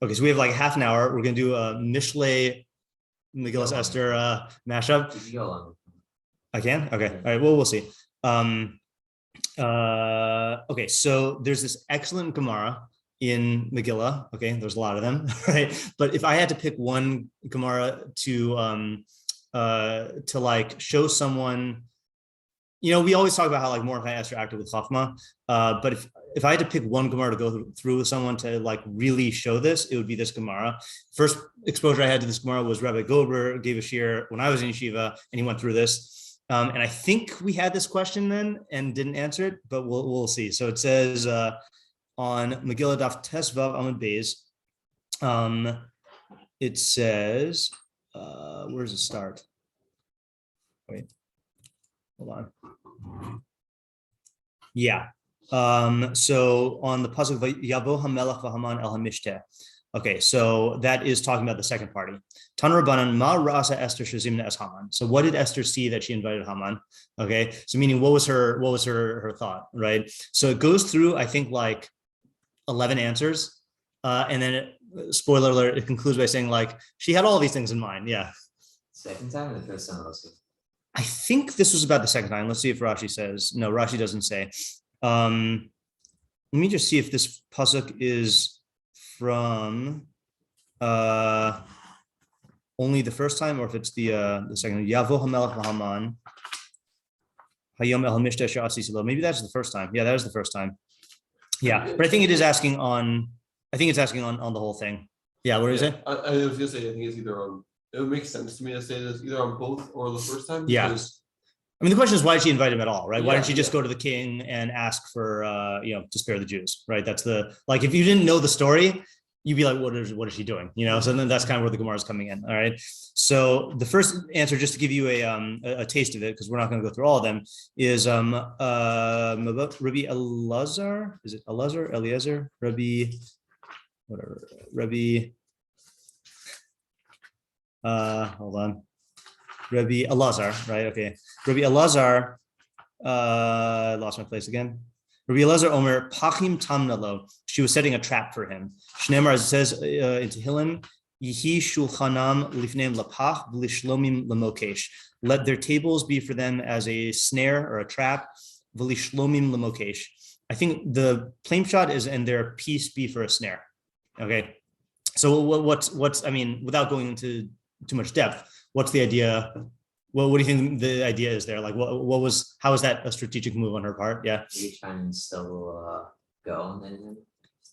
Okay, so we have like half an hour. We're gonna do a Mishlei, Megillah Esther mashup. I can? Okay. All right. Well, we'll see. Okay, so there's this excellent Gemara in Megilah. Okay, there's a lot of them, right? But if I had to pick one Gemara to like show someone, we always talk about how like Mordechai and Esther acted with Chachma, but if I had to pick one Gemara to go through with someone to like really show this, it would be this Gemara. First exposure I had to this Gemara was Rabbi Gober gave a shiur when I was in yeshiva, and he went through this. And I think we had this question then and didn't answer it, but we'll see. So it says on Megillah Daf Tesvav Amud Beis, it says, where does it start? Wait, hold on. Yeah. So on the pasuk Yavo Hamelach v'Haman el Hamishteh. Okay, so that is talking about the second party. Tanu Rabbanan ma ra'asa Esther shezimna as Haman. So what did Esther see that she invited Haman? Okay, so meaning what was her thought, right? So it goes through, I think, like 11 answers, and then spoiler alert, it concludes by saying like she had all these things in mind. Yeah. Second time or the first time also? I think this was about the second time. Let's see if Rashi says. No, Rashi doesn't say. Let me just see if this pasuk is from only the first time, or if it's the second. Yavo Hamelach v'Haman Hayom el Hamishteh she'asi silo. Maybe that's the first time. Yeah, that was the first time. Yeah, but I think it is asking on. I think it's asking on the whole thing. Yeah, what is it? I was gonna say I think it's either on. It would make sense to me to say this either on both or the first time. Yeah. I mean, the question is, why did she invite him at all, right? Why Yeah, didn't she just go to the king and ask for, to spare the Jews, right? That's like, if you didn't know the story, you'd be like, what is she doing? So then that's kind of where the Gemara is coming in. All right. So the first answer, just to give you a taste of it, because we're not going to go through all of them, is Rabbi Elazar. Is it Elazar? Eliezer? Rabbi, whatever. Rabbi, hold on. Rabbi Elazar, right? Okay. Rabbi Elazar, I lost my place again. Rabbi Elazar Omer, Pachim Tamnalo. She was setting a trap for him. Shneimar, as it says in Tehillim, Yihi Shulchanam Lifneim Lapach V'lishlomim Lamokesh. Let their tables be for them as a snare or a trap. V'lishlomim Lamokesh. I think the plain shot is, and their peace be for a snare. Okay. So what's I mean, without going into too much depth, what's the idea? What do you think the idea is there? Like, how was that a strategic move on her part? Yeah. Maybe trying to still go and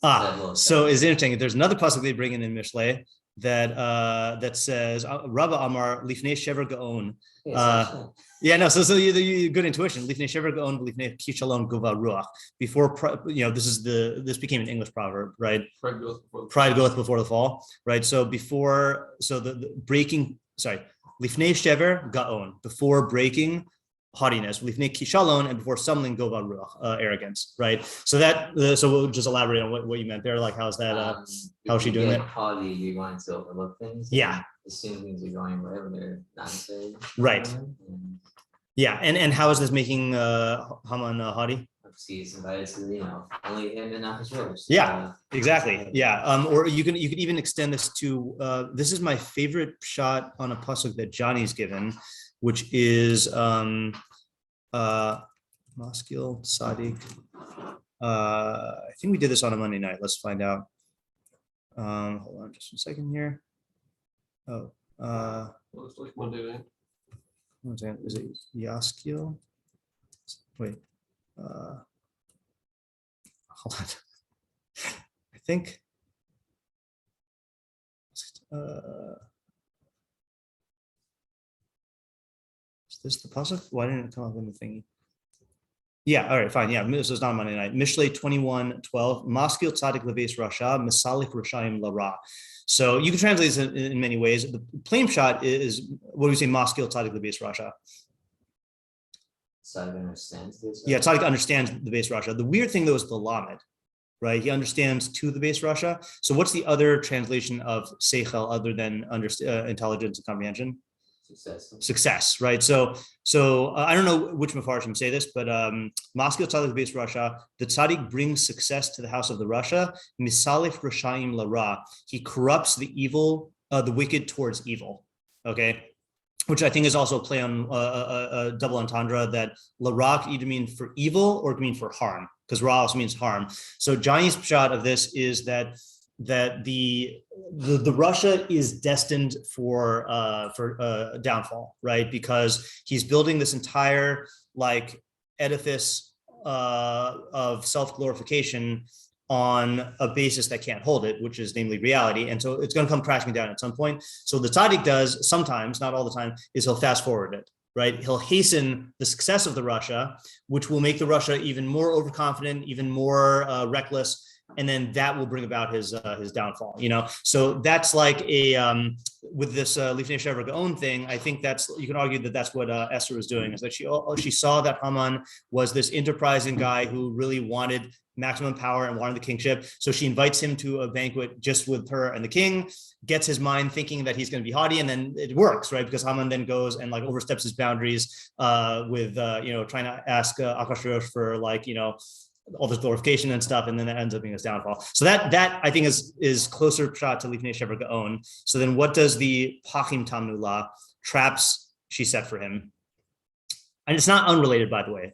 then. So it's interesting. There's another pasuk they bring in Mishlei that says Rabba Amar Lifnei Shever Gaon. Yeah, no. So you good intuition. Lifnei Shever Gaon, Lifnei Kishalon Gova Ruach. Before this became an English proverb, right? Pride goeth before the fall, right? So the breaking. Sorry. Lifnei shever gaon, before breaking, haughtiness. Lifnei kishalon, and before stumbling, gova ruach, arrogance. Right. So so we'll just elaborate on what you meant there. Like, how's that? How is she doing that? Haughty, you're going to overlook things. Yeah. Assume things are going wherever they're not necessarily. Right. Yeah, and how is this making Haman haughty? He's invited to only him and Achashverosh. Yeah, exactly. Yeah, or you could even extend this to this is my favorite shot on a pasuk that Johnny's given, which is Maskil Sadiq. I think we did this on a Monday night. Let's find out. Hold on just a second here. Looks like Monday night. Is it Yaskil? Wait. Hold on. I think is this the pasuk? Why didn't it come up in the thingy? Yeah, all right, fine. Yeah, this is not Monday night. Mishlei 21:12. Maskil tzadik leves rasha, misalif rashayim lara. So you can translate this in many ways. The plain shot is, what do we say? Maskil tzadik leves rasha. Tzaddik understands this. Yeah, Tzaddik understands the base Rasha. The weird thing though is the Lamed, right? He understands to the base Rasha. So what's the other translation of Seichel other than intelligence and comprehension? success, right? So I don't know which Mefarshim say this, but Maskil Tzadik Beis Rasha, the Tzadik brings success to the house of the Rasha. Misalif Rashayim Lara, he corrupts the evil, the wicked towards evil. Okay, which I think is also a play on a double entendre that Lara can either mean for evil or it can mean for harm, because Ra also means harm. So Johnny's shot of this is that the Russia is destined for downfall, right? Because he's building this entire like edifice of self-glorification on a basis that can't hold it, which is namely reality. And so it's going to come crashing down at some point. So the tzaddik does sometimes, not all the time, is he'll fast forward it, right? He'll hasten the success of the Russia, which will make the Russia even more overconfident, even more reckless. And then that will bring about his downfall, you know. So that's like a with this Lifnei Shever Gaon thing. I think that's, you can argue that that's what Esther was doing, is that she saw that Haman was this enterprising guy who really wanted maximum power and wanted the kingship. So she invites him to a banquet just with her and the king, gets his mind thinking that he's going to be haughty, and then it works, right? Because Haman then goes and like oversteps his boundaries with trying to ask Achashverosh for like all this glorification and stuff, and then that ends up being his downfall. So that I think is closer shot to Lifnei Shever Gaon. So then what does the Pachim Tamnu La, traps she set for him? And it's not unrelated, by the way.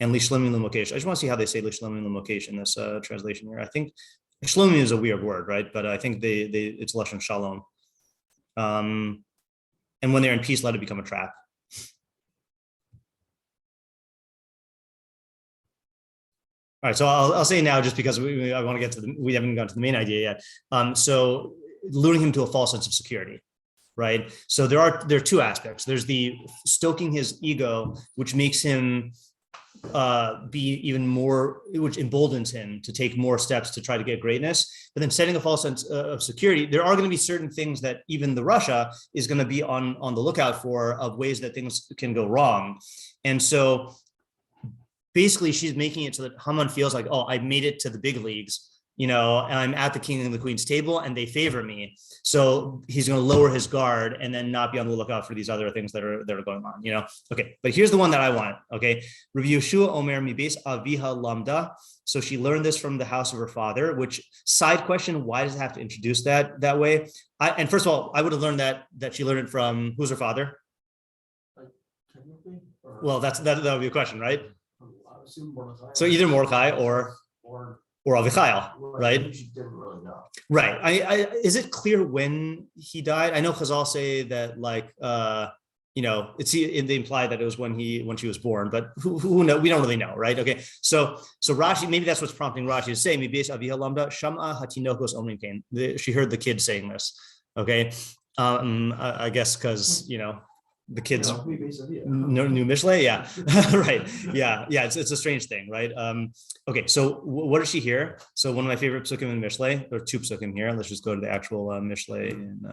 And Lishlemim L'Mokesh. I just want to see how they say Lishlemim L'Mokesh in this translation here. I think Shlemim is a weird word, right? But I think it's Lashon Shalom. And when they're in peace, let it become a trap. All right, so I'll say now, just because I want to get to we haven't gone to the main idea yet. So luring him to a false sense of security, right? So there are two aspects. There's the stoking his ego, which makes him be even more, which emboldens him to take more steps to try to get greatness. But then setting a false sense of security, there are going to be certain things that even the Russia is going to be on the lookout for, of ways that things can go wrong. And so basically she's making it so that Haman feels like, oh, I made it to the big leagues, and I'm at the king and the queen's table and they favor me. So he's going to lower his guard and then not be on the lookout for these other things that are going on, Okay, but here's the one that I want. Okay, Rabbi Yeshua Omer Mibes Aviha Lamda. So she learned this from the house of her father. Which, side question, why does it have to introduce that way? And first of all, I would have learned that she learned it from, who's her father? Well, that would be a question, right? So either Mordechai or Avichail, right? She didn't really know. Right. Is it clear when he died? I know Chazal say that, like, they imply that it was when she was born, but who knows? We don't really know, right? Okay. So Rashi, maybe that's what's prompting Rashi to say, maybe it's Aviha Lamda Shama Hatinokos Omrim Kain. She heard the kid saying this. Okay. I guess because the kids new Mishlei, yeah. Right, yeah, it's a strange thing, right? Okay, so what does she hear? So one of my favorite pesukim in Mishlei, there are two pesukim here. Let's just go to the actual Mishlei. And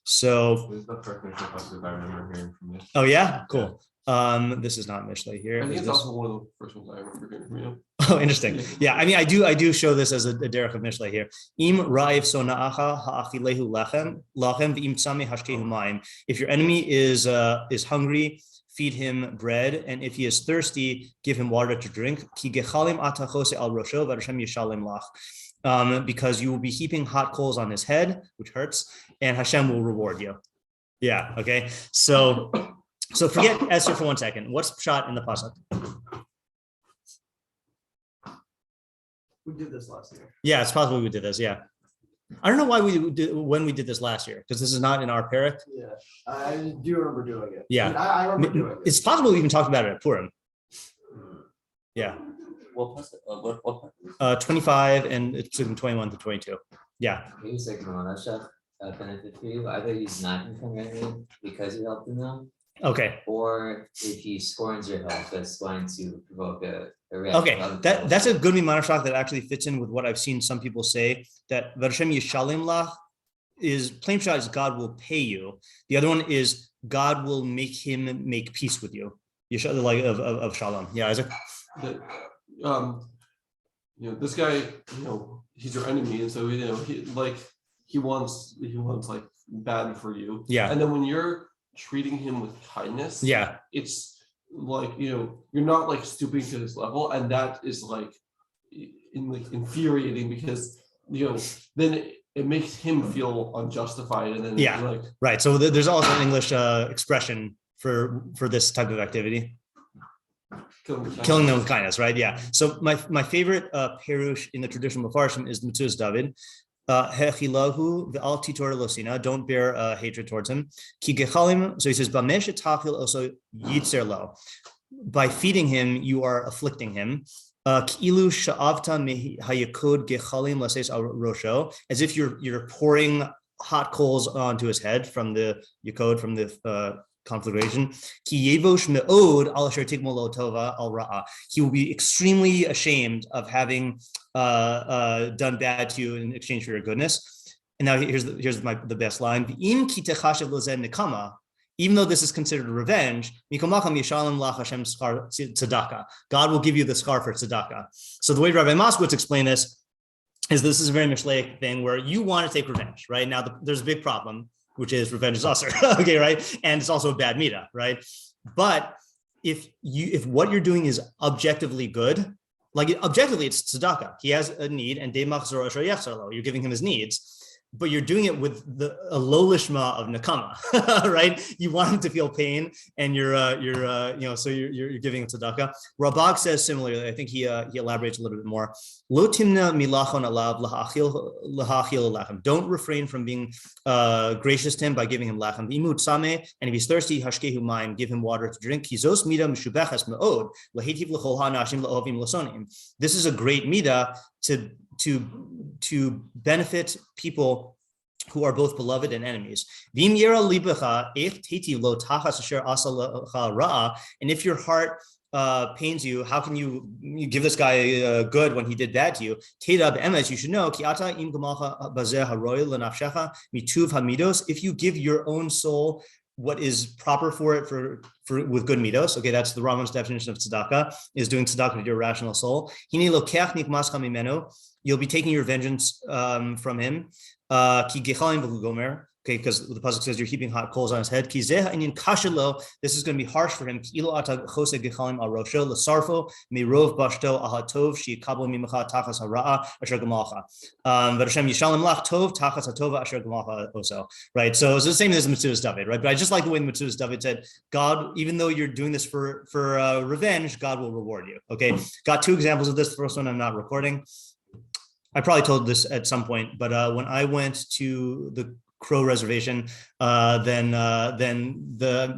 This is the first Mishlei pasuk I remember hearing from you. Oh yeah, cool. This is not Mishlei here. I think it's also one of the first ones I remember hearing from you. Oh, interesting. Yeah, I mean, I do show this as a derech of Mishlei here. Im ra'if sona'acha ha'achilehu lachem v'im tzameh hashkehu mayim. If your enemy is hungry, feed him bread, and if he is thirsty, give him water to drink. Ki gechalim ata chose al rosho v'Hashem yishalem lach. Because you will be heaping hot coals on his head, which hurts, and Hashem will reward you. Yeah. Okay. So forget Esther for 1 second. What's shot in the pasuk? We did this last year. Yeah, it's possible we did this. Yeah, I don't know why when we did this last year, because this is not in our parak. Yeah, I do remember doing it. Yeah, I remember doing it. It's possible we even talked about it at Purim. Yeah. What 25 and it's in 21 to 22. Yeah. Maybe it's like Manasha benefit for you. Either he's not incongruent because you helped him out, Okay. or if he scorns your help, that's going to provoke a reaction. Okay, that's a good mimanashach that actually fits in with what I've seen some people say, that V'Hashem Yishalim Lach is, plain shot is God will pay you. The other one is God will make him make peace with you. Like of Shalom. Yeah, Isaac. This guy, he's your enemy, and so he wants like bad for you. Yeah. And then when you're treating him with kindness, Yeah. it's like, you're not like stooping to his level, and that is like infuriating because then it makes him feel unjustified, and then like right. So there's also an English expression for this type of activity. Killing them with kindness, right? Yeah. So my favorite perush in the traditional Mefarshim is Metzudas David. Hechilahu v'al titor losina. Don't bear hatred towards him. Ki gechalim. So he says, Bamesh etachil also yitzer lo. By feeding him, you are afflicting him. Ki'ilu sha'avta hayakod gechalim lases al rosho. As if you're pouring hot coals onto his head from the yakod, from the conflagration. He will be extremely ashamed of having done bad to you in exchange for your goodness. And now here's the best line. Even though this is considered revenge, God will give you the scar for tzedakah. So the way Rabbi Moskowitz explained this is a very Mishleic thing where you want to take revenge, right? Now there's a big problem, which is revenge is usher, okay, right? And it's also a bad midah, right? But if what you're doing is objectively good, like objectively it's tzedakah. He has a need, and you're giving him his needs, but you're doing it with a low lishma of nakama, right? You want him to feel pain, and so you're giving him tzedakah. Rabag says similarly. I think he elaborates a little bit more. Lo timna milachon alav lahachil lachem. Don't refrain from being gracious to him by giving him lachem. Imut sameh, and if he's thirsty, hashkehu mayim, give him water to drink. Kizos midah meshubechas meod lahitiv l'chol hanashim la'ovim lasonim. This is a great midah to benefit people who are both beloved and enemies. And if your heart pains you, how can you give this guy good when he did bad to you? You should know, if you give your own soul what is proper for it for with good midos. Okay, that's the Rambam's definition of tzedakah, is doing tzedakah with your rational soul. You'll be taking your vengeance from him. Okay, because the pasuk says you're heaping hot coals on his head. This is going to be harsh for him. Right, so it's the same as Metzudas David, right? But I just like the way Metzudas David said, God, even though you're doing this for revenge, God will reward you. Okay, got two examples of this. The first one I'm not recording. I probably told this at some point, but when I went to the Crow reservation, then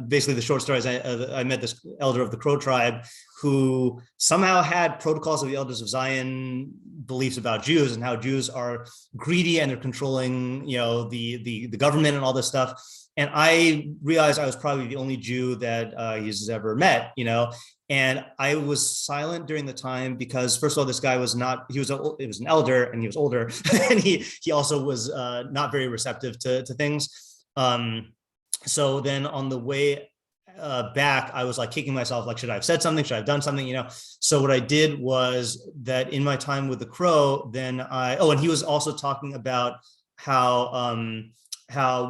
basically the short story is I met this elder of the Crow tribe who somehow had protocols of the elders of Zion beliefs about Jews and how Jews are greedy and they're controlling, the government and all this stuff. And I realized I was probably the only Jew that he's ever met, and I was silent during the time because, first of all, this guy was an elder and he was older, and he also was not very receptive to things. So then on the way back, I was like kicking myself, like, should I have said something? Should I have done something? So what I did was that in my time with the Crow, then and he was also talking about how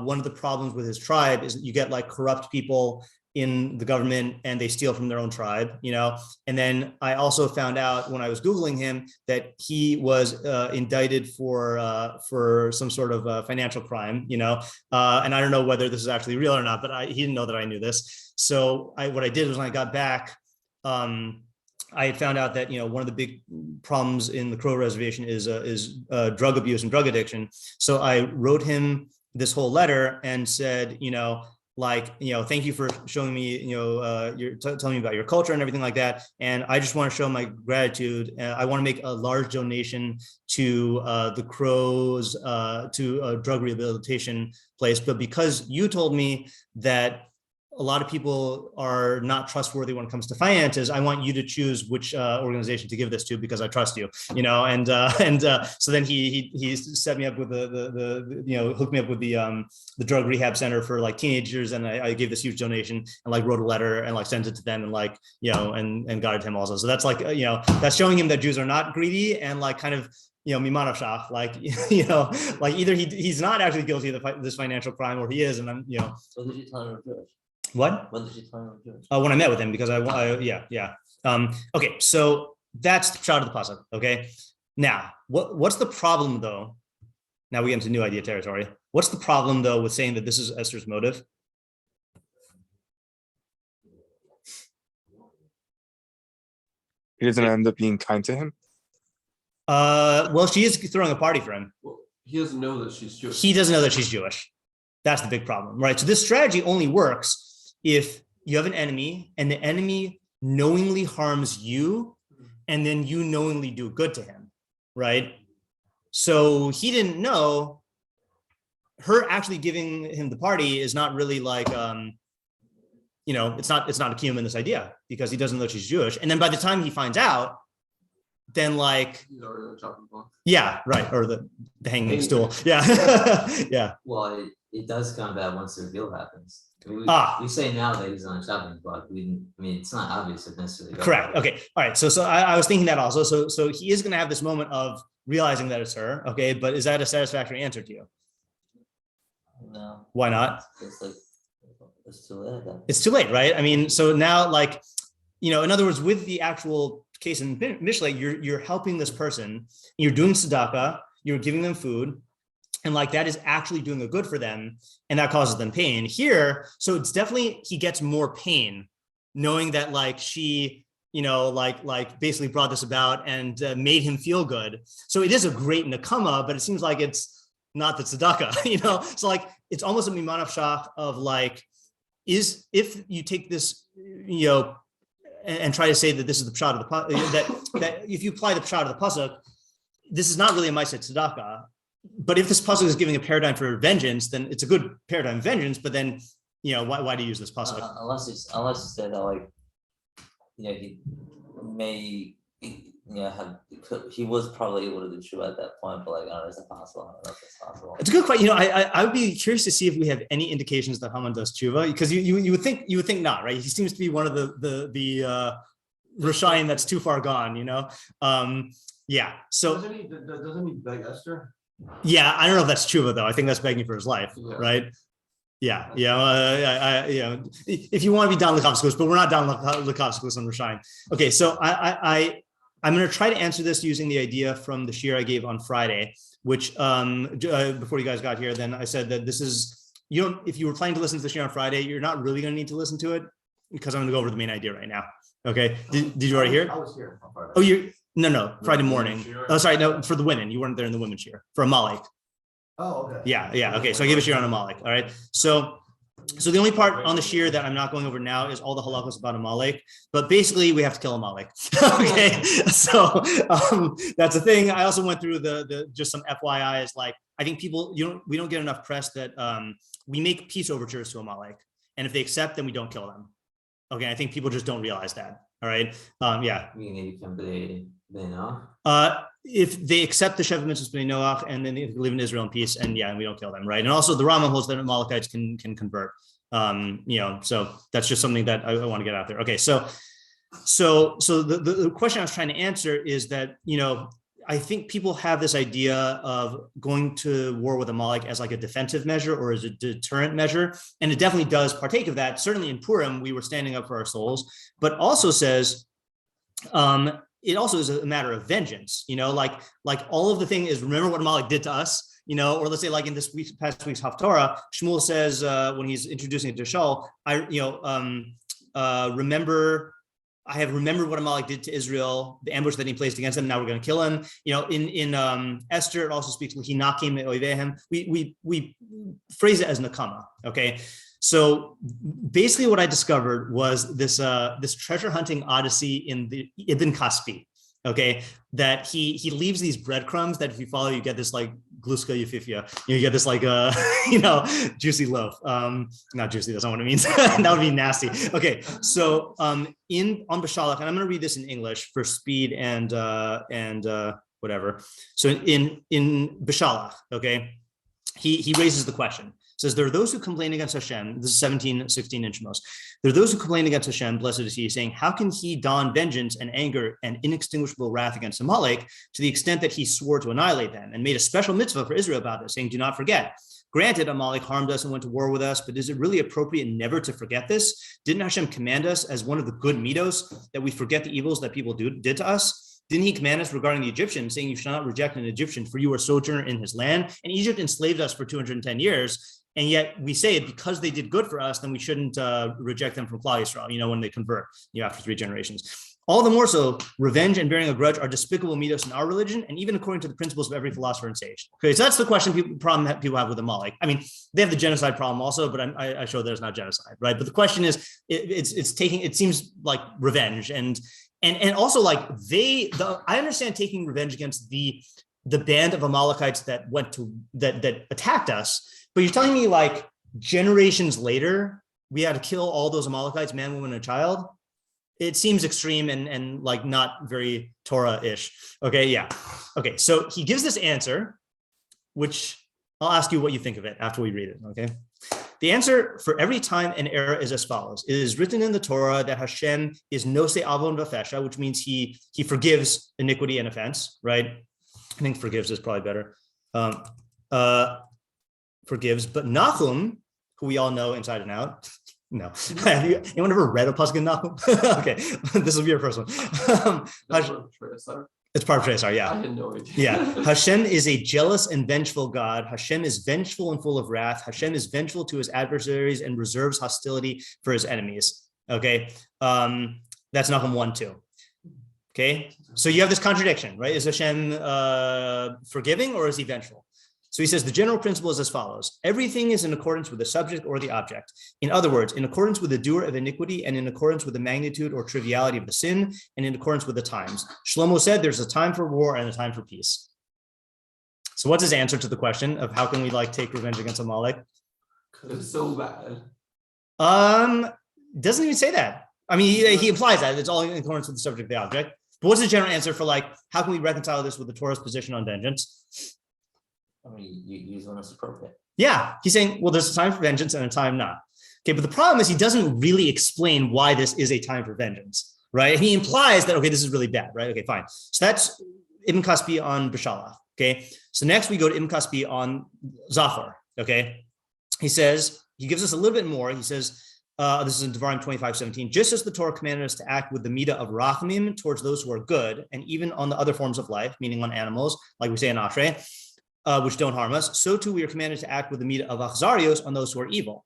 one of the problems with his tribe is that you get like corrupt people in the government and they steal from their own tribe, and then I also found out when I was Googling him that he was indicted for some sort of financial crime, and I don't know whether this is actually real or not, but he didn't know that I knew this. So what I did was when I got back, I had found out that, one of the big problems in the Crow reservation is drug abuse and drug addiction. So I wrote him this whole letter and said, thank you for showing me, you're telling me about your culture and everything like that. And I just want to show my gratitude. I want to make a large donation to the Crows, to a drug rehabilitation place. But because you told me that a lot of people are not trustworthy when it comes to finances, I want you to choose which organization to give this to because I trust you, and so then he set me up with the hooked me up with the drug rehab center for like teenagers, and I gave this huge donation and like wrote a letter and like sent it to them and and guided him also. So that's like that's showing him that Jews are not greedy and like kind of Miman of Shach, like, like either he's not actually guilty of this financial crime, or he is, and I'm, When did you tell him you're Jewish? What? When did you tell him you're Jewish? When I met with him, because yeah. Okay, so that's the shot of the pasuk. Okay, now what's the problem though? Now we get into new idea territory. What's the problem though with saying that this is Esther's motive? He doesn't end up being kind to him. Well, she is throwing a party for him. Well, he doesn't know that she's Jewish. He doesn't know that she's Jewish. That's the big problem, right? So this strategy only works if you have an enemy and the enemy knowingly harms you, and then you knowingly do good to him, right? So he didn't know. Her actually giving him the party is not really like, it's not a kiyum in this idea, because he doesn't know she's Jewish. And then by the time he finds out, then like, He's already on the chopping block. yeah, right, or the hanging stool, yeah, yeah. Well, it does come back once the reveal happens. I mean, we say now that he's on a chopping block. It's not obvious if necessarily. Correct. Okay. All right. So I was thinking that also. So he is going to have this moment of realizing that it's her. Okay. But is that a satisfactory answer to you? No. Why not? It's like, it's too late. It's too late, right? I mean, so now, like, in other words, with the actual case in Mishlei, you're helping this person, you're doing tzedakah, you're giving them food, and like that is actually doing a good for them, and that causes them pain. Here, so it's definitely, he gets more pain knowing that like she, like basically brought this about and made him feel good. So it is a great nakama, but it seems like it's not the tzedakah, So like it's almost a miman of shach of like, if you take this, and try to say that this is the pshat of the pasuk, that if you apply the pshat of the pasuk, this is not really a ma'aseh tzedakah. But if this pasuk is giving a paradigm for vengeance, then it's a good paradigm of vengeance. But then, why do you use this pasuk? Unless you say that, like, he may, he was probably able to do true at that point, but like, I don't know, is it possible? I don't know if it's possible. It's a good question. I would be curious to see if we have any indications that Haman does tshuva, because you would think not, right? He seems to be one of the Rishayim that's too far gone, Yeah. So doesn't he beg Esther? Yeah, I don't know if that's tshuva though. I think that's begging for his life, right? Yeah. If you want to be down Lekavskus, but we're not down Lekavskus on Rishayim. Okay, so I'm going to try to answer this using the idea from the shiur I gave on Friday, which before you guys got here, then I said that this is, if you were planning to listen to the shiur on Friday, you're not really going to need to listen to it, because I'm going to go over the main idea right now. Okay. Did you already hear it? I was here on Friday. Oh, no, Friday morning. Oh, sorry. No, for the women. You weren't there in the women's shiur for Amalek. Oh, okay. Yeah. Okay. So I gave a shiur on Amalek. All right. So the only part on the shiur that I'm not going over now is all the halachos about Amalek, but basically we have to kill Amalek. Okay. So that's the thing. I also went through the just some FYIs. Like, I think people, we don't get enough press that we make peace overtures to Amalek, and if they accept, then we don't kill them. Okay. I think people just don't realize that. All right. Yeah. If they accept the Sheva Mitzvahs B'nai Noach, and then they live in Israel in peace, and we don't kill them, right? And also the Rambam holds that Amalekites can convert. So that's just something that I want to get out there. Okay, so the question I was trying to answer is that I think people have this idea of going to war with Amalek as like a defensive measure or as a deterrent measure, and it definitely does partake of that. Certainly in Purim, we were standing up for our souls, but also says. It also is a matter of vengeance, like all of the thing is, remember what Amalek did to us, or let's say like in this past week's Haftorah, Shmuel says when he's introducing it to Shaul, I have remembered what Amalek did to Israel, the ambush that he placed against them. Now we're going to kill him. In Esther, it also speaks we phrase it as nakama. Okay. So basically what I discovered was this treasure hunting odyssey in the Ibn Kaspi, okay, that he leaves these breadcrumbs that if you follow, you get this like gluska yufifia, you get this like juicy loaf. Not juicy, that's not what it means. That would be nasty. Okay, so on Bashalach, and I'm going to read this in English for speed and whatever. So in Bashalach, okay, he raises the question. says, there are those who complain against Hashem. This is 16 in Shemos. There are those who complain against Hashem, blessed is he, saying, how can he don vengeance and anger and inextinguishable wrath against Amalek to the extent that he swore to annihilate them and made a special mitzvah for Israel about this, saying, do not forget. Granted, Amalek harmed us and went to war with us, but is it really appropriate never to forget this? Didn't Hashem command us as one of the good midos that we forget the evils that people did to us? Didn't he command us regarding the Egyptians, saying you shall not reject an Egyptian, for you are sojourner in his land? And Egypt enslaved us for 210 years. And yet we say because they did good for us, then we shouldn't reject them from Klal Yisrael, when they convert, after 3 generations. All the more so, revenge and bearing a grudge are despicable midos in our religion, and even according to the principles of every philosopher and sage. Okay, so that's the problem that people have with Amalek. I mean, they have the genocide problem also, but I show there's not genocide, right? But the question is, it seems like revenge, and also like I understand taking revenge against the band of Amalekites that that attacked us, but you're telling me like generations later we had to kill all those Amalekites, man, woman, and child. It seems extreme and like not very Torah-ish. Okay, yeah. Okay, so he gives this answer, which I'll ask you what you think of it after we read it, okay? The answer for every time and era is as follows. It is written in the Torah that Hashem is nosei avon v'fesha, which means he forgives iniquity and offense, right? I think forgives is probably better. Forgives, but Nachum, who we all know inside and out, no. Anyone ever read a pesukim Nachum? Okay, this will be your first one. It's part of Tresar, yeah. I had no idea. Yeah, Hashem is a jealous and vengeful God. Hashem is vengeful and full of wrath. Hashem is vengeful to his adversaries and reserves hostility for his enemies. Okay, that's Nachum 1:2. Okay, so you have this contradiction, right? Is Hashem forgiving or is he vengeful? So he says the general principle is as follows. Everything is in accordance with the subject or the object. In other words, in accordance with the doer of iniquity and in accordance with the magnitude or triviality of the sin and in accordance with the times. Shlomo said there's a time for war and a time for peace. So what's his answer to the question of how can we like take revenge against Amalek? Because it's so bad. Doesn't even say that. I mean, he implies that it's all in accordance with the subject of the object. But what's the general answer for like, how can we reconcile this with the Torah's position on vengeance? I mean, you use when it's appropriate. Yeah, he's saying, well, there's a time for vengeance and a time not. Okay, but the problem is he doesn't really explain why this is a time for vengeance, right? He implies that, okay, this is really bad, right? Okay, fine. So that's Ibn Kaspi on Bishalach, okay? So next we go to Ibn Kaspi on Zachor, okay? He says, he gives us a little bit more. He says, this is in Devarim 25:17. Just as the Torah commanded us to act with the midah of rachamim towards those who are good, and even on the other forms of life, meaning on animals, like we say in Ashrei, which don't harm us, so too we are commanded to act with the midah of achzarios on those who are evil.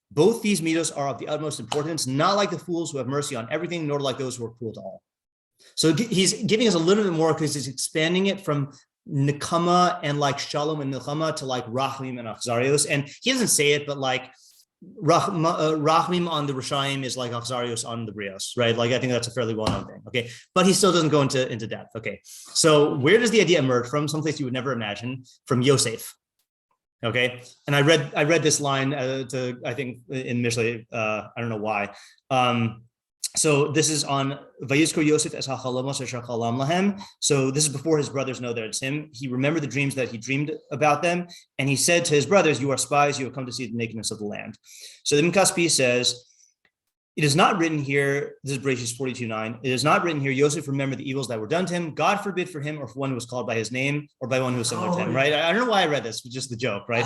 Both these midos are of the utmost importance, not like the fools who have mercy on everything, nor like those who are cruel to all. So he's giving us a little bit more because he's expanding it from nikama and like shalom and nilchama to like rachamim and achzarios. And he doesn't say it, but like rachamim on the Rishayim is like achzarios on the Brios, right? Like I think that's a fairly well-known thing. Okay, but he still doesn't go into depth. Okay, so where does the idea emerge from? Someplace you would never imagine, from Yosef. Okay, and I read this line I think in Mishlei. I don't know why. So this is on Vayizkor Yosef es hachalamos asher chalam lahem. So this is before his brothers know that it's him. He remembered the dreams that he dreamed about them, and he said to his brothers, "You are spies. You have come to see the nakedness of the land." So the Ibn Kaspi says, it is not written here, this is Bereshit 42:9, it is not written here, Yosef remembered the evils that were done to him, God forbid for him or for one who was called by his name or by one who was similar to him, right? I don't know why I read this, just the joke, right?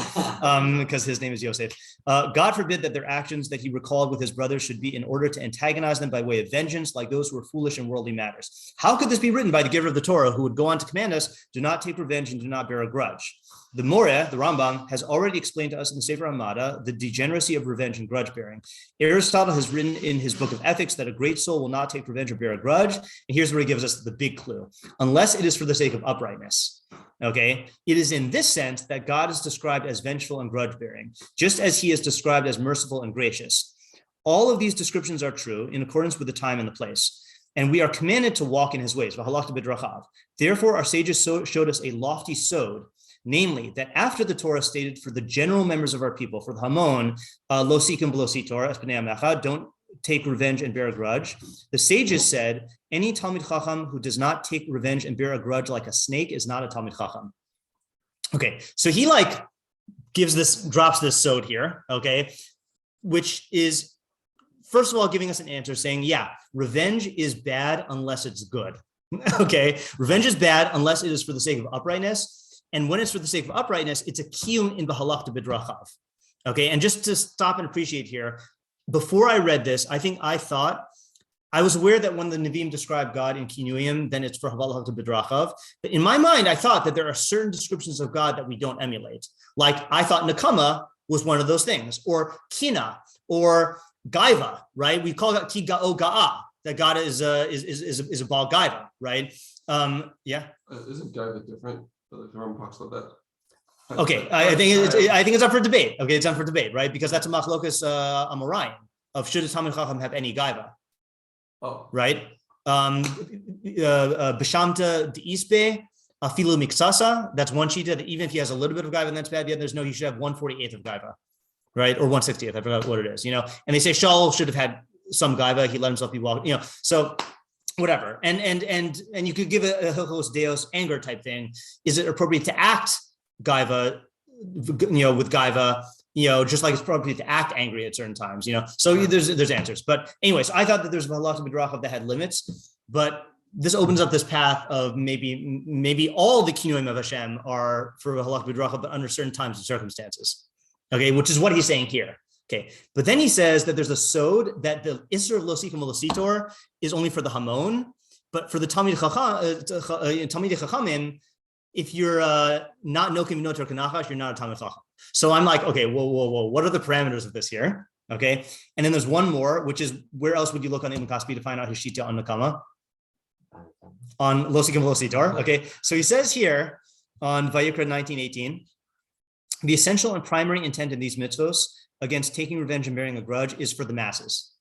Because his name is Yosef. God forbid that their actions that he recalled with his brothers should be in order to antagonize them by way of vengeance, like those who are foolish in worldly matters. How could this be written by the giver of the Torah, who would go on to command us, do not take revenge and do not bear a grudge? The Moreh, the Rambam, has already explained to us in the Sefer Hamada the degeneracy of revenge and grudge bearing. Aristotle has written in his book of Ethics that a great soul will not take revenge or bear a grudge. And here's where he gives us the big clue. Unless it is for the sake of uprightness. Okay, it is in this sense that God is described as vengeful and grudge bearing, just as he is described as merciful and gracious. All of these descriptions are true in accordance with the time and the place. And we are commanded to walk in his ways. Therefore, our sages showed us a lofty sod, namely that after the Torah stated for the general members of our people, for the Hamon, lo sikim v'lo sitor, es b'nei amecha, don't take revenge and bear a grudge. The sages said, any Talmid Chacham who does not take revenge and bear a grudge like a snake is not a Talmid Chacham. Okay, so he like drops this sod here, okay, which is, first of all, giving us an answer saying, yeah, revenge is bad unless it's good. Okay, revenge is bad unless it is for the sake of uprightness. And when it's for the sake of uprightness, it's a kiyum in b'halachta b'drachav. Okay, and just to stop and appreciate here, before I read this, I was aware that when the Nevi'im describe God in Kinuyim, then it's for b'halachta b'drachav. But in my mind, I thought that there are certain descriptions of God that we don't emulate. Like I thought Nakama was one of those things, or Kina, or Gaiva, right? We call that ki ga'o ga'a, that God is a Baal Gaiva, right? Yeah. Isn't Gaiva different? The Rambam talks about that. Okay, I think it's up for debate. Okay, it's up for debate, right? Because that's a machlokas amoraim of should a Talmid Chacham have any Gaiva, right? B'shamta de'isbe afilu miksasa. That's one shita that even if he has a little bit of Gaiva, that's bad. Yet there's no, he should have 1/48th of Gaiva, right? Or 1/60th. I forgot what it is. And they say Shaul should have had some Gaiva. He let himself be walked. So whatever. And you could give a Hilchos Deos anger type thing. Is it appropriate to act Gaiva, with Gaiva, just like it's appropriate to act angry at certain times, So there's answers. But anyways, I thought that there's a halakha b'drachav that had limits, but this opens up this path of maybe all the kinuim of Hashem are for halakha b'drachav, but under certain times and circumstances. Okay, which is what he's saying here. Okay, but then he says that there's a sod that the Isser of Losikim Lositor is only for the Hamon, but for the Talmid Chachamim, if you're not Nokim Noter Kanachash, you're not a Talmid Chacham. So I'm like, okay, whoa, what are the parameters of this here? Okay, and then there's one more, which is where else would you look on Ibn Kaspi to find out his shita on Nakama? On Losikim Lositor. Okay, so he says here on Vayikra 19:18, the essential and primary intent in these mitzvos against taking revenge and bearing a grudge is for the masses.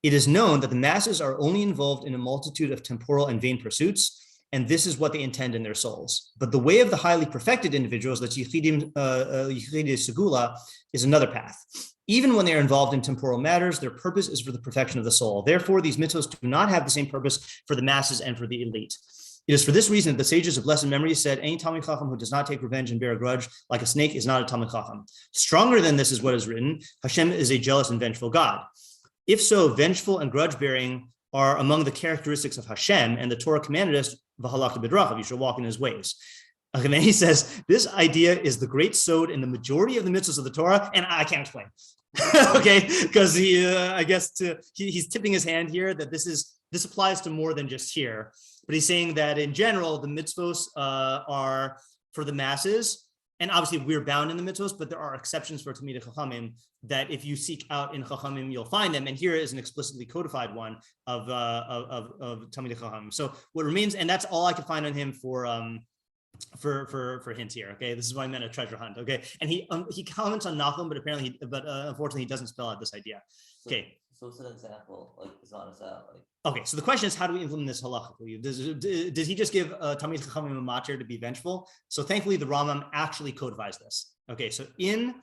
It is known that the masses are only involved in a multitude of temporal and vain pursuits, and this is what they intend in their souls. But the way of the highly perfected individuals, that's Yichidim Segula, is another path. Even when they are involved in temporal matters, their purpose is for the perfection of the soul. Therefore, these mitzvos do not have the same purpose for the masses and for the elite. It is for this reason that the sages of blessed memory said, any Talmid Chacham who does not take revenge and bear a grudge like a snake is not a Talmid Chacham. Stronger than this is what is written, Hashem is a jealous and vengeful God. If so, vengeful and grudge bearing are among the characteristics of Hashem, and the Torah commanded us, v'halakta b'drachav, you shall walk in his ways. Okay, and then he says, this idea is the great sod in the majority of the mitzvahs of the Torah, and I can't explain. Okay, because he's tipping his hand here that this applies to more than just here. But he's saying that in general, the mitzvos are for the masses. And obviously we're bound in the mitzvos, but there are exceptions for Talmidei Chachamim that if you seek out in Chachamim, you'll find them. And here is an explicitly codified one of Talmidei Chachamim. So what remains, and that's all I could find on him for hints here. Okay, this is why I meant a treasure hunt. Okay, and he comments on Nachum, but unfortunately he doesn't spell out this idea. Okay. So what's an example? Like it's not Okay, so the question is, how do we implement this halachically? Does he just give Talmid Chachamim a matir to be vengeful? So thankfully, the Rambam actually codifies this. Okay, so in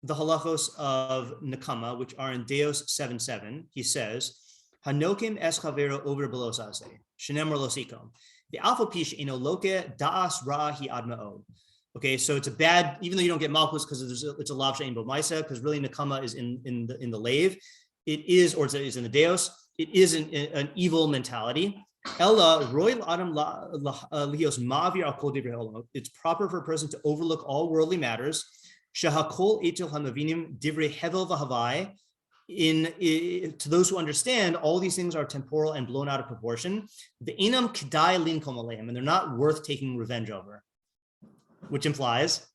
the halachos of Nekama, which are in Deos 7:7, he says, Hanokim es chavero over belosase, shenemar losikom. The alpha pish eno loke da'as rahi adma'od. Okay, so it's a bad, even though you don't get malchus because it's a lav she'ein bo ma'isa, because really Nekama is in the lave. It is, or it's in the Deos, it is an evil mentality. Ella royal adam lios ma'avir al kol divrei olam. It's proper for a person to overlook all worldly matters. Shahakol etel hamavinim divrei hevel v'havai. To those who understand, all these things are temporal and blown out of proportion. The inam kedai linkom aleim, and they're not worth taking revenge over, which implies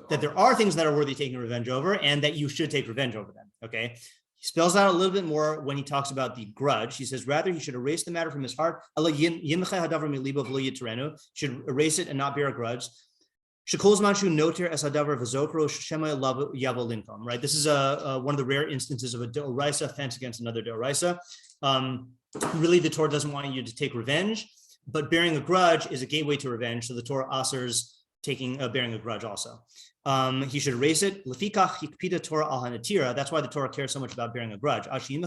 that there are things that are worthy taking revenge over, and that you should take revenge over them. Okay. He spells out a little bit more when he talks about the grudge. He says, rather, he should erase the matter from his heart. Should erase it and not bear a grudge. Right? This is one of the rare instances of a deoraisa offense against another deoraisa. Really, the Torah doesn't want you to take revenge, but bearing a grudge is a gateway to revenge. So the Torah asers bearing a grudge also. He should erase it. Lefikach hikpida Torah al hanatira. That's why the Torah cares so much about bearing a grudge. He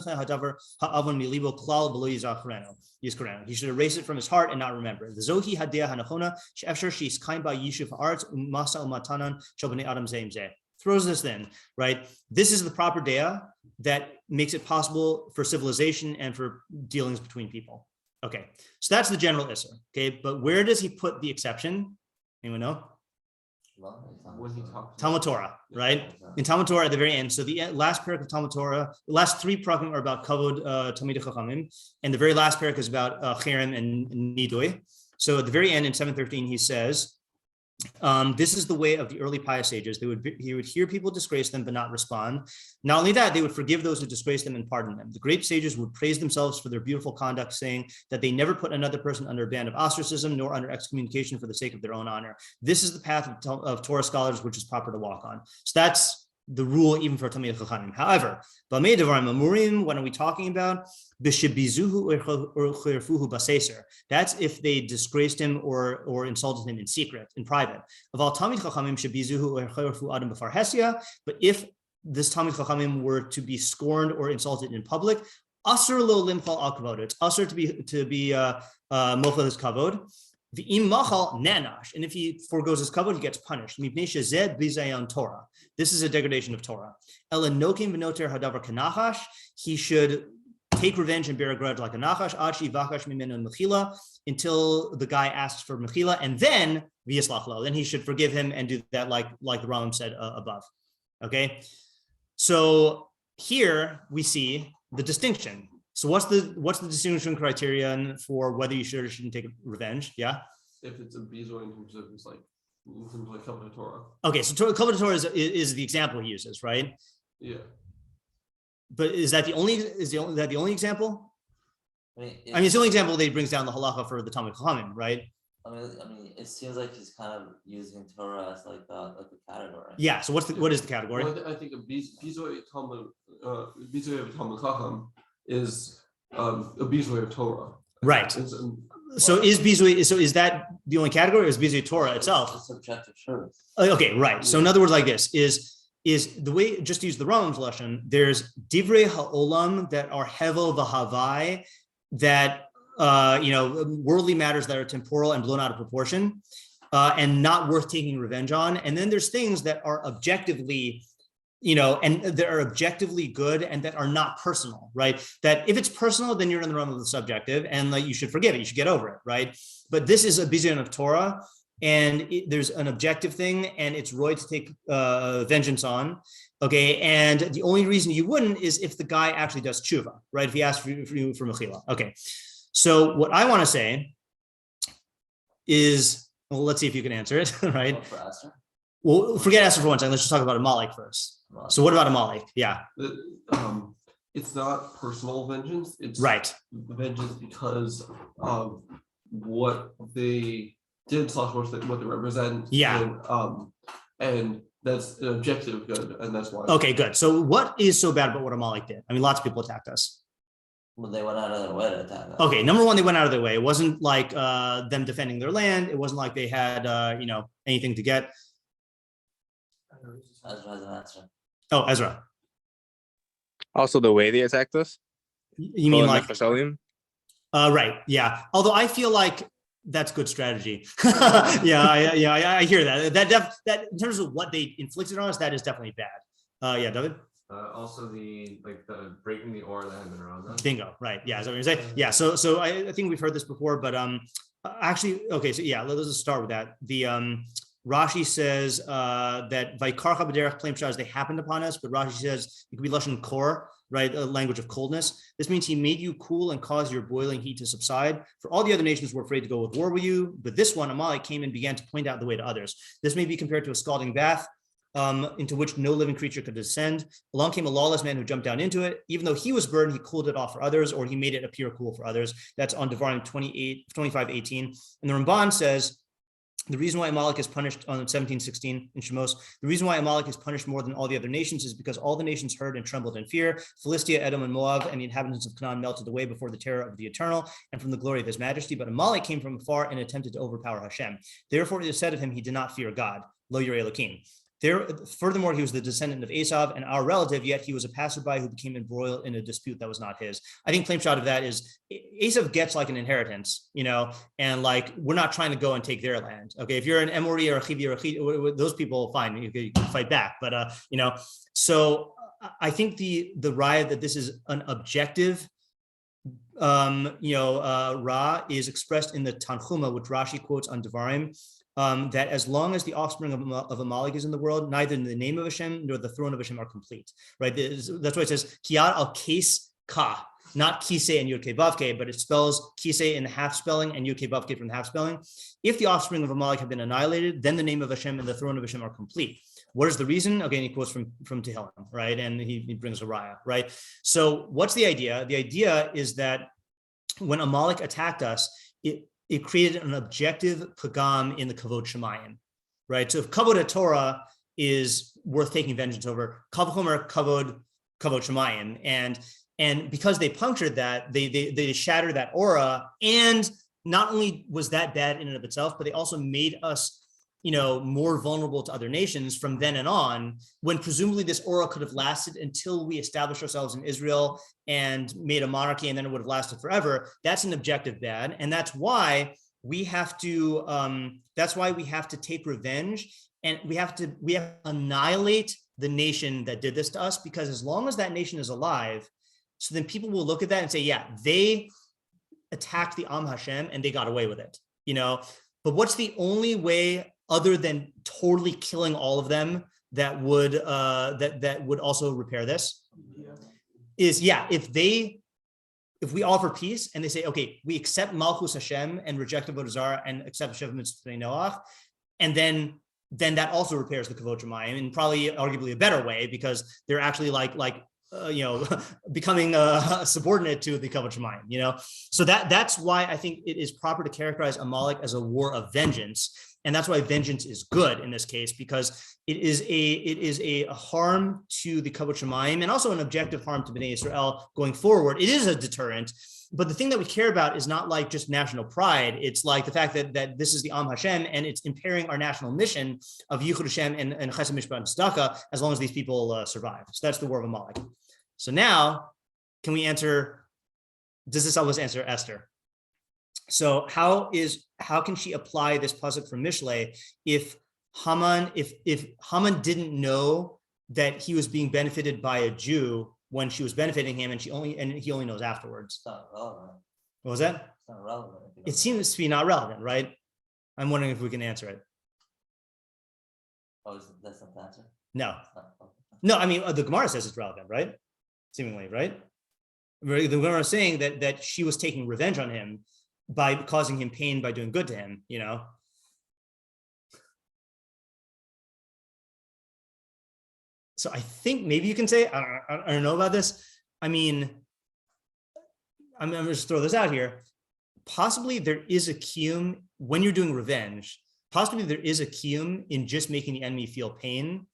should erase it from his heart and not remember it. The zohi hadea hanachona she'efshar she's kain ba yishuv haaretz umasa umatanan shobnei adam zeim zeh. Throws this in, right? This is the proper dea that makes it possible for civilization and for dealings between people. Okay, so that's the general issur. Okay, but where does he put the exception? Anyone know? When he talks Talmud Torah, right? In Talmud Torah at the very end. So the last parak of Talmud Torah, the last three parakim are about kavod Talmidei Chachamim, and the very last parak is about cherem and nidui. So at the very end in 7:13, he says, this is the way of the early pious sages. He would hear people disgrace them but not respond. Not only that, they would forgive those who disgrace them and pardon them. The great sages would praise themselves for their beautiful conduct, saying that they never put another person under a ban of ostracism nor under excommunication for the sake of their own honor. This is the path of Torah scholars which is proper to walk on. So that's the rule even for Talmidei Chachamim. However, Bamei Devarim Amurim, what are we talking about? That's if they disgraced him or insulted him in secret, in private. But if this Talmid Chachamim were to be scorned or insulted in public, asur lo limchal al kavod. It's asur to be mochel his kavod. V'im machal nanash, and if he forgoes his kavod, he gets punished. Mipnei shezeh bizayon Torah. This is a degradation of Torah. Elenokim v'noter hadavar kanachash. He should take revenge and bear a grudge like a nachash. Achi vakash mimenu Megilah, until the guy asks for Megilah, and then v'yislach lo. Then he should forgive him and do that like the Rambam said above. Okay, so here we see the distinction. So what's the distinguishing criterion for whether you should or shouldn't take revenge? Yeah. If it's a bizoy in terms of covenant Torah. Okay, so covenant Torah is the example he uses, right? Yeah. But is that the only example? I mean, it's the only example that he brings down the halacha for the Talmid Chachamim, right? I mean, it seems like he's kind of using Torah as like a category. Yeah. So what is the category? Well, I think a bizoy of Talmud Chacham is a bizoy of Torah. Right. So is that the only category, or is bizoy Torah itself? It's subjective truth. Okay, right. So in other words, like this is the way, just to use the Rambam's lashon, there's divrei ha'olam that are hevel v'havai, that worldly matters that are temporal and blown out of proportion, and not worth taking revenge on. And then there's things that are objectively, and that are objectively good and that are not personal, right? That if it's personal, then you're in the realm of the subjective, and like you should forgive it, you should get over it, right? But this is a bizion of Torah, and there's an objective thing, and it's right to take vengeance on, okay? And the only reason you wouldn't is if the guy actually does tshuva, right? If he asks for Megilah, okay. So what I want to say is, well, let's see if you can answer it, right? For Esther? Well, forget Esther for one second. Let's just talk about Amalek first. So what about Amalek? Yeah. It's not personal vengeance. It's right. Vengeance because of what they did / what they represent. Yeah. And that's an objective good, and that's why. Okay, good. So what is so bad about what Amalek did? I mean, lots of people attacked us. Well, they went out of their way to attack us. Okay, number one, they went out of their way. It wasn't like them defending their land. It wasn't like they had anything to get. Ezra has an answer. Oh, Ezra. Also, the way they attacked us. You mean like Machshavah? Right? Yeah. Although I feel like that's good strategy. I hear that. That in terms of what they inflicted on us, that is definitely bad. Yeah, David. Also the breaking the oar that had been around us. Bingo. Right. Yeah. Is that what you're saying? Yeah. So I think we've heard this before, but actually, okay. So yeah, let's just start with that. The Rashi says that Vaikarcha b'derech claim shas, they happened upon us, but Rashi says it could be lashon kor, right? A language of coldness. This means he made you cool and caused your boiling heat to subside. For all the other nations were afraid to go with war with you, but this one, Amalek, came and began to point out the way to others. This may be compared to a scalding bath, into which no living creature could descend. Along came a lawless man who jumped down into it. Even though he was burned, he cooled it off for others, or he made it appear cool for others. That's on Devarim 25:18. And the Ramban says The reason why Amalek is punished on 1716 in Shemos, the reason why Amalek is punished more than all the other nations is because all the nations heard and trembled in fear. Philistia, Edom, and Moab, and the inhabitants of Canaan melted away before the terror of the Eternal and from the glory of his majesty. But Amalek came from afar and attempted to overpower Hashem. Therefore it is said of him, he did not fear God. Lo Yireh Elokim. Furthermore, he was the descendant of Esav and our relative, yet he was a passerby who became embroiled in a dispute that was not his. I think plain shot of that is Esav gets like an inheritance, and like we're not trying to go and take their land. Okay, if you're an Emori or a Chivi or a Chivi, those people, fine, you can fight back. But so I think the raya that this is an objective Ra is expressed in the Tanchuma, which Rashi quotes on Devarim. That as long as the offspring of Amalek is in the world, neither the name of Hashem nor the throne of Hashem are complete, right? That's why it says Kiyad al Kes Ka, not Kisei and Yud Kei Vav Kei, but it spells Kisei in the half spelling and Yud Kei Vav Kei from the half spelling. If the offspring of Amalek have been annihilated, then the name of Hashem and the throne of Hashem are complete. What is the reason? Again, he quotes from Tehillim, right? And he brings a raya, right? So what's the idea? The idea is that when Amalek attacked us, it created an objective pagam in the kavod shemayim, right? So if kavod Torah is worth taking vengeance over, kavod shemayim, and because they punctured that, they shattered that aura, and not only was that bad in and of itself, but they also made us more vulnerable to other nations from then and on, when presumably this aura could have lasted until we established ourselves in Israel and made a monarchy, and then it would have lasted forever. That's an objective bad, and that's why we have to take revenge, and we have to annihilate the nation that did this to us, because as long as that nation is alive, so then people will look at that and say, yeah, they attacked the Am Hashem and they got away with it, But what's the only way other than totally killing all of them that would that would also repair this? Is if we offer peace and they say, okay, we accept Malchus Hashem and reject Avodah Zarah and accept Sheva Mitzvah Noach, and then that also repairs the Kavod Shemayim in probably arguably a better way, because they're actually becoming subordinate to the Kavod Shemayim, So that's why I think it is proper to characterize Amalek as a war of vengeance. And that's why vengeance is good in this case, because it is a harm to the Kavod Shemayim and also an objective harm to Bnei Israel going forward. It is a deterrent, but the thing that we care about is not like just national pride. It's like the fact that this is the Am Hashem, and it's impairing our national mission of Yichud Hashem and Chesed Mishpat and Tzedakah as long as these people survive. So that's the war of Amalek. So now, can we answer? Does this help us answer Esther? So how can she apply this pasuk from Mishlei if Haman didn't know that he was being benefited by a Jew when she was benefiting him, and he only knows afterwards? It's not relevant. What was that? It's not relevant. It seems to be not relevant, right? I'm wondering if we can answer it. Oh, that's not the answer? No. Oh, No, I mean, the Gemara says it's relevant, right? Seemingly, right? The Gemara is saying that she was taking revenge on him by causing him pain by doing good to him, So I think maybe you can say, I don't know about this. I mean, I'm going to just throw this out here. Possibly there is a kiyum when you're doing revenge. Possibly there is a kiyum in just making the enemy feel pain.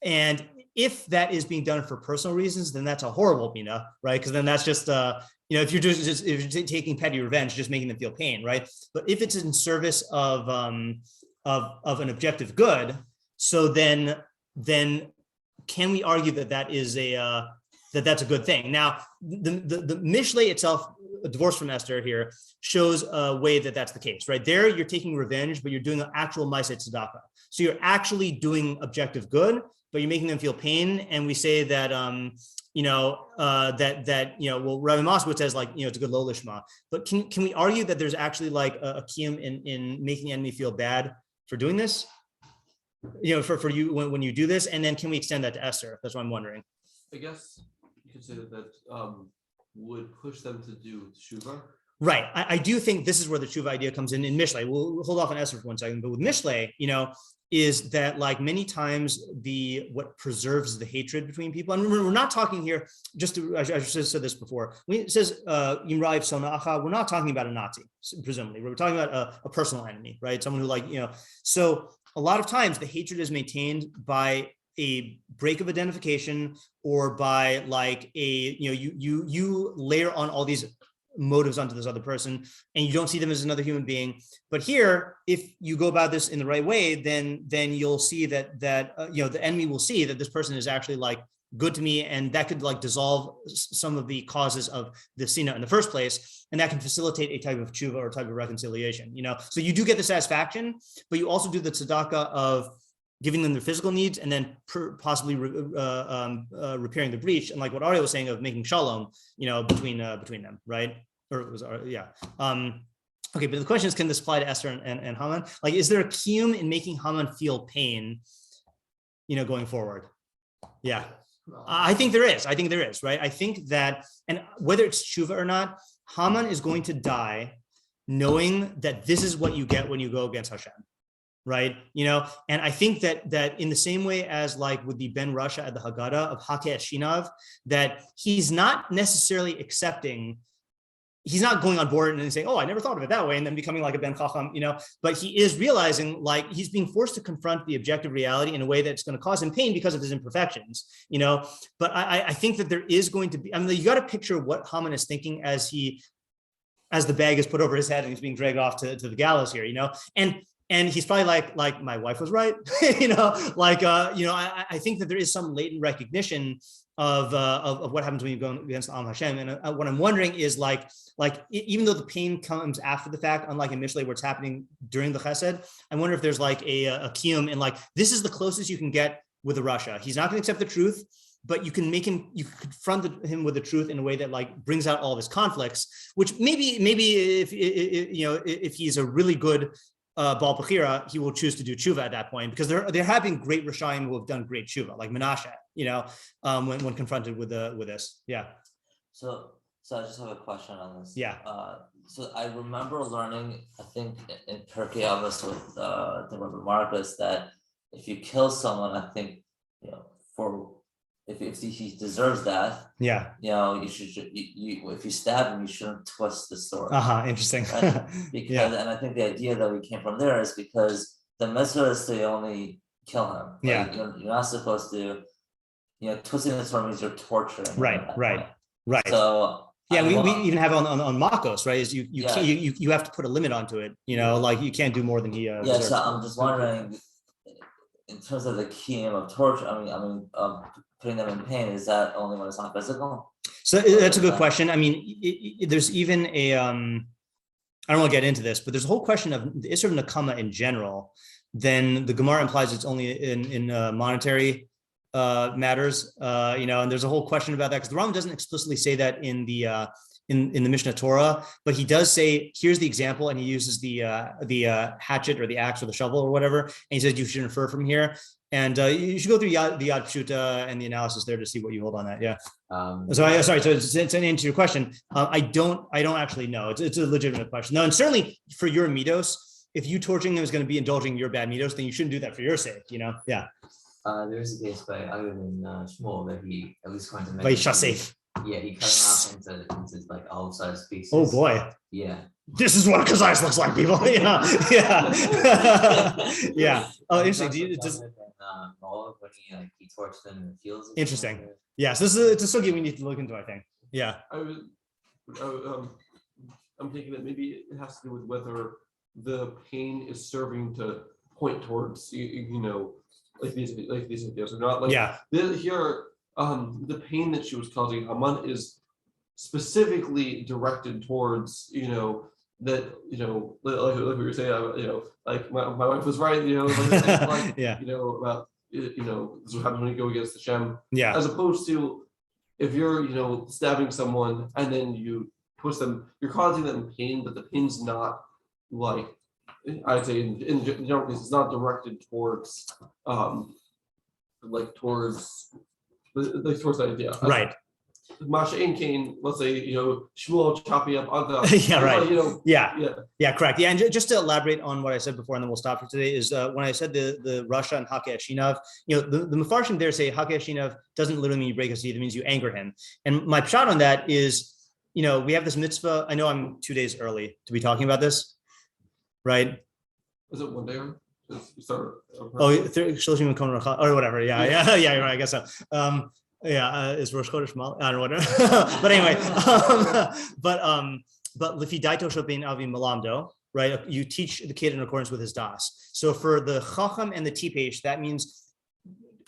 And if that is being done for personal reasons, then that's a horrible bina, right? Because then that's just, if you're taking petty revenge, just making them feel pain, right? But if it's in service of an objective good, so then can we argue that is that's a good thing? Now, the Mishlei itself, divorced from Esther here, shows a way that that's the case, right? There, you're taking revenge, but you're doing an actual ma'aseh tzedakah. So you're actually doing objective good, but you're making them feel pain. And we say that, Rabbi Moskowitz says it's a good lo lishma. But can we argue that there's actually like a kiyum in making the enemy feel bad for doing this? For you when you do this, and then can we extend that to Esther? That's what I'm wondering. I guess you could say that would push them to do teshuva. Right. I do think this is where the tshuva idea comes in Mishlei. We'll hold off on Esther for 1 second, but with Mishlei, is that like many times what preserves the hatred between people, and we're not talking here, I should have said this before, when it says Imraiv Sona Acha, we're not talking about a Nazi, presumably. We're talking about a personal enemy, right? Someone who so a lot of times the hatred is maintained by a break of identification or by like you layer on all these motives onto this other person and you don't see them as another human being. But here, if you go about this in the right way, then you'll see that the enemy will see that this person is actually like good to me, and that could like dissolve some of the causes of the sina in the first place, and that can facilitate a type of tshuva or type of reconciliation. So you do get the satisfaction, but you also do the tzedakah of giving them their physical needs and then possibly repairing the breach, and like what Arya was saying of making shalom, between them, right? Or it was okay, but the question is, can this apply to Esther and Haman? Like, is there a kiyum in making Haman feel pain, going forward? Yeah, I think there is. Right? I think that, and whether it's tshuva or not, Haman is going to die knowing that this is what you get when you go against Hashem. Right, and I think that in the same way as like with the Ben Rasha at the Haggadah of Hakeh Shinav, that he's not necessarily he's not going on board and saying, "Oh, I never thought of it that way," and then becoming like a Ben Chacham, But he is realizing like he's being forced to confront the objective reality in a way that's going to cause him pain because of his imperfections, But I think that there is going to be. I mean, you got to picture what Haman is thinking as the bag is put over his head and he's being dragged off to the gallows here, And he's probably like my wife was right, I think that there is some latent recognition of what happens when you go against Am Hashem. And what I'm wondering is like even though the pain comes after the fact, unlike in Mishlei where it's happening during the Chesed, I wonder if there's like a kiyum in like, this is the closest you can get with a Rasha. He's not going to accept the truth, but you can confront him with the truth in a way that like brings out all of his conflicts, which maybe if he's a really good Baal Pechira, he will choose to do tshuva at that point, because there have been great Rishayim who have done great tshuva, like Menashe, when confronted with this. Yeah. So I just have a question on this. Yeah. So I remember learning, I think in Turkey, Avos with the Rabbi Marcus, that if you kill someone, I think if he deserves death, yeah, you should if you stab him, you shouldn't twist the sword. Interesting. Right? Because and I think the idea that we came from there is because the mitzvah is to only kill him. Like, you're not supposed to, twisting the sword means you're torturing. Right. So yeah, we even have on Makos, right? Is you have to put a limit onto it. Like you can't do more than he. Deserves. So I'm just wondering, in terms of the kiyum of torture, I mean, putting them in pain, is that only when it's not physical? So that's a good question. I mean, there's even a, I don't want to get into this, but there's a whole question of the Isser of Nakama in general. Then the Gemara implies it's only in monetary matters, and there's a whole question about that, because the Rambam doesn't explicitly say that in the Mishnah Torah, but he does say, here's the example, and he uses the hatchet or the axe or the shovel or whatever, and he says you should infer from here, and you should go through the Yad Pshuta and the analysis there to see what you hold on that. Yeah. So to answer your question, I don't actually know. It's a legitimate question. No, and certainly for your midos, if you torturing them is going to be indulging your bad midos, then you shouldn't do that for your sake. Yeah. There is a case by Agud and Shmuel that he at least went to make. Safe. Yeah, he cut him up into like all-size pieces. Oh boy. Yeah. This is what Kazais looks like, people. Yeah. Yeah. Oh, interesting. When he torched them in the fields. Interesting. Yes, it's a subject we need to look into, I think. Yeah. I'm thinking that maybe it has to do with whether the pain is serving to point towards like these ideas or not. Like here. The pain that she was causing Haman is specifically directed towards, like we were saying, like my wife was right, like, about, this is what happens when you go against the Shem. Yeah. As opposed to if you're, stabbing someone and then you twist them, you're causing them pain, but the pain's not like, I'd say in general case, it's not directed towards, towards the idea. Right. Masha and Cain, let's say, Shmuel chopping up Aga. Yeah, right. Yeah. Yeah, correct. Yeah, and just to elaborate on what I said before, and then we'll stop for today, is when I said the Rasha and Hake Ashinav, the Mefarshim there say Hake Ashinav doesn't literally mean you break his teeth, it means you anger him. And my shot on that is, we have this mitzvah. I know I'm 2 days early to be talking about this, right? Is it one day? Or whatever. Yeah, right, I guess so. Is Rosh Chodesh Mal? I don't know what. But anyway, but Lifi Daito Shobin Avi Malamdo, right? You teach the kid in accordance with his das. So for the Chacham and the Tipesh, that means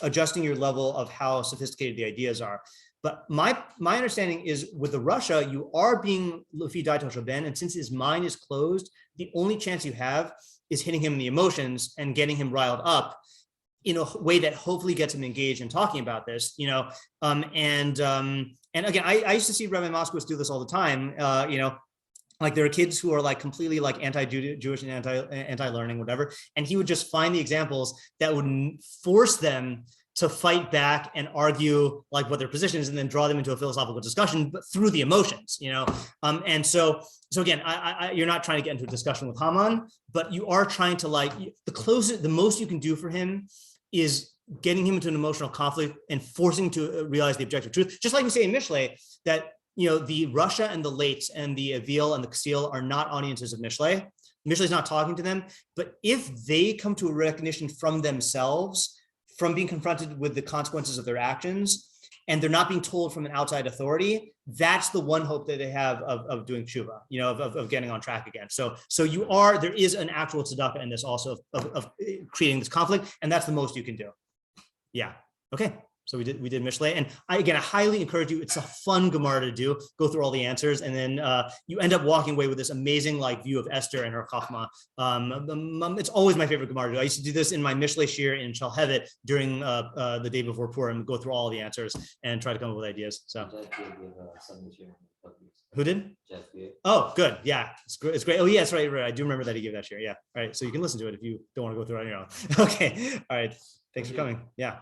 adjusting your level of how sophisticated the ideas are. But my understanding is with the Russia, you are being Lifi Daito Shoben, and since his mind is closed, the only chance you have is hitting him in the emotions and getting him riled up in a way that hopefully gets him engaged in talking about this, and again, I used to see Rabbi Moskowitz do this all the time, like there are kids who are like completely like anti-Jewish and anti-learning, whatever, and he would just find the examples that would force them to fight back and argue like what their position is, and then draw them into a philosophical discussion, but through the emotions, and so again, you're not trying to get into a discussion with Haman, but you are trying to the most you can do for him is getting him into an emotional conflict and forcing him to realize the objective truth. Just like we say in Mishlei that, the Russia and the Lates and the Avil and the Ksil are not audiences of Mishlei. Mishlei is not talking to them, but if they come to a recognition from themselves, from being confronted with the consequences of their actions, and they're not being told from an outside authority, that's the one hope that they have of doing tshuva, of getting on track again. So there is an actual tzedakah in this also of creating this conflict, and that's the most you can do. Yeah. Okay. So we did Mishlei, and I highly encourage you. It's a fun Gemara to do. Go through all the answers, and then you end up walking away with this amazing view of Esther and her chachma. It's always my favorite Gemara to do. I used to do this in my Mishlei shiur in Shalhevet during the day before Purim. Go through all the answers and try to come up with ideas. So who did? Oh, good. Yeah, it's great. Oh, yeah, that's right. I do remember that he gave that shiur. Yeah. All right. So you can listen to it if you don't want to go through it on your own. Okay. All right. Thanks for coming. Yeah.